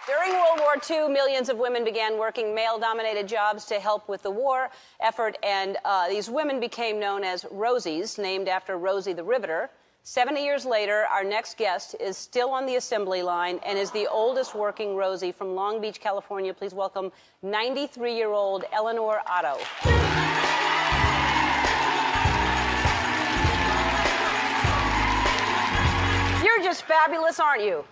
During World War II, millions of women began working male-dominated jobs to help with the war effort, and these women became known as Rosies, named after Rosie the Riveter. 70 years later, our next guest is still on the assembly line and is the oldest working Rosie from Long Beach, California. Please welcome 93-year-old Elinor Otto. You're just fabulous, aren't you?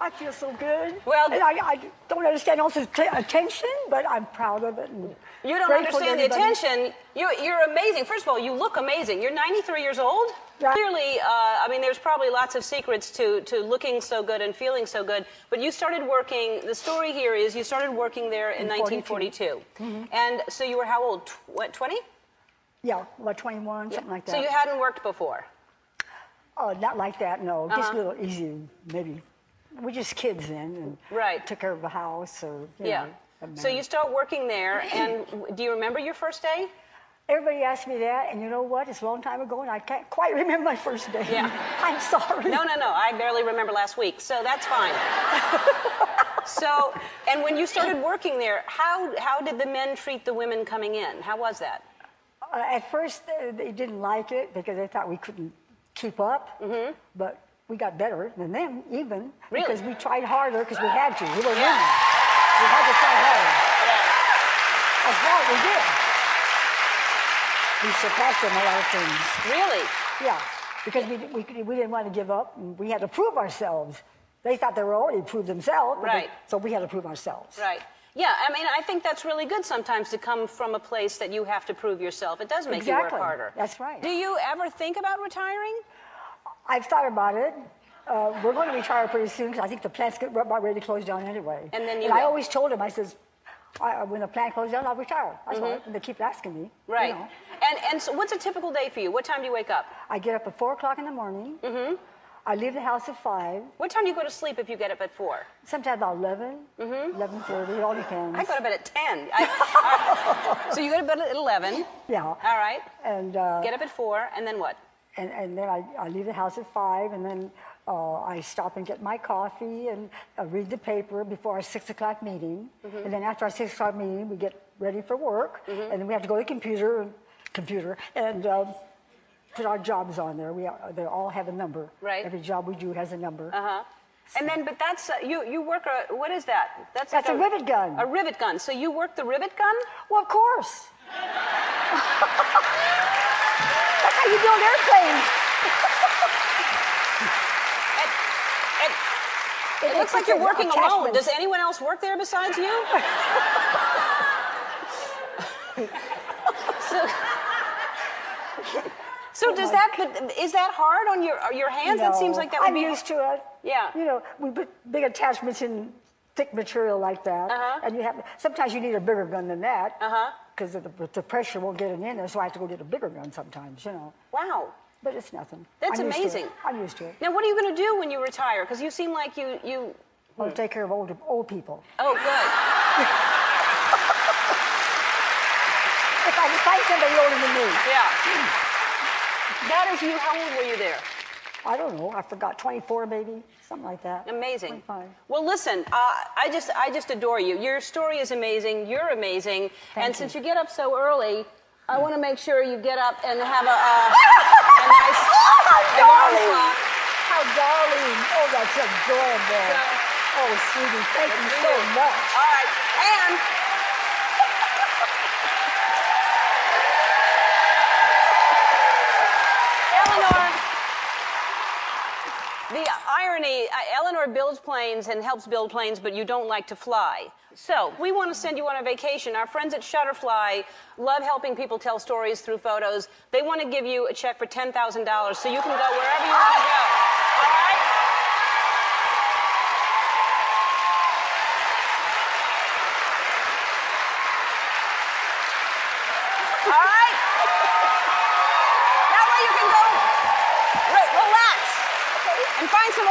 I feel so good. Well, and I don't understand all this attention, but I'm proud of it. And you don't understand the attention. You're amazing. First of all, you look amazing. You're 93 years old. Yeah. Clearly, I mean, there's probably lots of secrets to looking so good and feeling so good. But you started working, the story here is you started working there in 1942. Mm-hmm. And so you were how old? What, 20? Yeah, about 21, something like that. So you hadn't worked before? Oh, not like that, no. Just a little easy, maybe. We're just kids then, and took care of the house, or you know. So you start working there, and do you remember your first day? Everybody asks me that, and you know what? It's a long time ago, and I can't quite remember my first day. Yeah. I'm sorry. No. I barely remember last week, so that's fine. So, and when you started working there, how did the men treat the women coming in? How was that? At first, they didn't like it because they thought we couldn't keep up, but we got better than them, even. Really? Because we tried harder, because we had to. We were women. We had to try harder. Yeah. That's right, we did. We surpassed them a lot of things. Really? Yeah, because we didn't want to give up, and we had to prove ourselves. They thought they were already proved themselves, so we had to prove ourselves. Right. Yeah, I mean, I think that's really good sometimes to come from a place that you have to prove yourself. It does make you work harder. That's right. Do you ever think about retiring? I've thought about it. We're going to retire pretty soon because I think the plant's about ready to close down anyway. And then I always told them, I says, when the plant closes down, I'll retire. That's why. And they keep asking me. Right. You know. And so what's a typical day for you? What time do you wake up? I get up at 4 o'clock in the morning. I leave the house at 5. What time do you go to sleep if you get up at 4? Sometimes about 11, 11:30. It all depends. I go to bed at 10. So you go to bed at 11. Yeah. All right. And get up at 4, and then what? And then I leave the house at 5, and then I stop and get my coffee and read the paper before our 6 o'clock meeting. And then after our 6 o'clock meeting, we get ready for work. And then we have to go to the computer and put our jobs on there. They all have a number. Right. Every job we do has a number. And then, but that's, you work what is that? That's like a rivet gun. A rivet gun. So you work the rivet gun? Well, of course. That's how you build airplanes. It looks like you're working alone. Does anyone else work there besides you? So does that? Is that hard on your hands? No, that seems like that would be. I'm used to it. Yeah. You know, we put big attachments in thick material like that, and you have. Sometimes you need a bigger gun than that, because the pressure won't get it in there. So I have to go get a bigger gun sometimes. You know. Wow. But it's nothing. That's amazing. I'm used to it. Now, what are you going to do when you retire? Because you seem like you. I'll take care of old people. Oh, good. If I can find somebody older than me. Yeah. That is you. How old were you there? I don't know. I forgot. 24, maybe, something like that. Amazing. 25. Well, listen. I just adore you. Your story is amazing. You're amazing. Thank you. Since you get up so early, I want to make sure you get up and have a nice alarm clock. How darling. Oh, that's adorable. Oh, sweetie, thank you so much. All right. And Elinor, the irony, Elinor builds planes and helps build planes, but you don't like to fly. So we want to send you on a vacation. Our friends at Shutterfly love helping people tell stories through photos. They want to give you a check for $10,000 so you can go wherever you want to go. All right? All right? That way you can go relax and find some